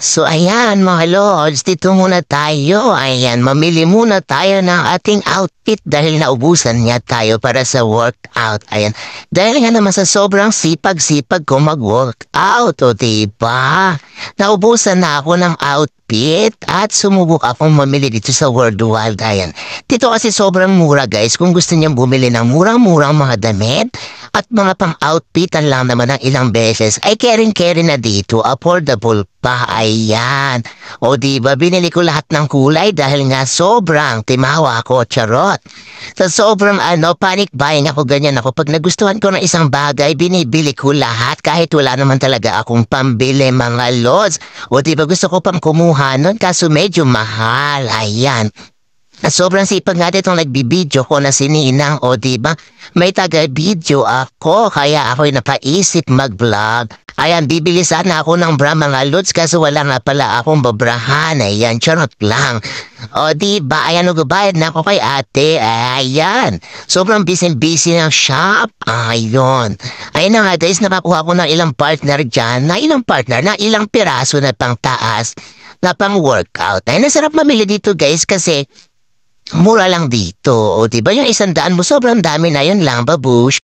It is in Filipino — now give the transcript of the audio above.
So ayan mga lords, dito muna tayo. Ayan, mamili muna tayo ng ating outfit dahil naubusan niya tayo para sa workout. Ayan, dahil nga naman sa sobrang sipag-sipag ko mag-workout, o diba? Naubusan na ako ng outfit at sumubok akong mamili dito sa World Wild. Ayan, dito kasi sobrang mura guys. Kung gusto niyang bumili ng murang-murang mga damit at mga pang-outfitan lang naman ng ilang beses, ay kering-kering na dito, affordable pa, ayan. O diba, binili ko lahat ng kulay dahil nga sobrang timawa ako, charot. Sa sobrang panic buying ako, ganyan ako. Pag nagustuhan ko ng isang bagay, binibili ko lahat kahit wala naman talaga akong pambili mga lods. O diba, gusto ko pang kumuha nun kaso medyo mahal, ayan. Sobrang sipag nga itong nagbibideo ko na si Ninang, o diba? May taga-video ako, kaya ako'y napaisip mag-vlog. Ayan, bibili sana ako ng bra mga lods kaso wala nga pala akong babrahan. Ayan, charot lang. O diba, ayan, nagbabayad na ako kay ate. Ayan, sobrang busy ng shop. Ayun. Ayun na nga guys, nakakuha ko ng ilang partner dyan, na ilang piraso na pang taas, na pang workout. Ay, nasarap mamili dito guys kasi mura lang dito. O diba yung 100 mo, sobrang dami na yun lang, babush.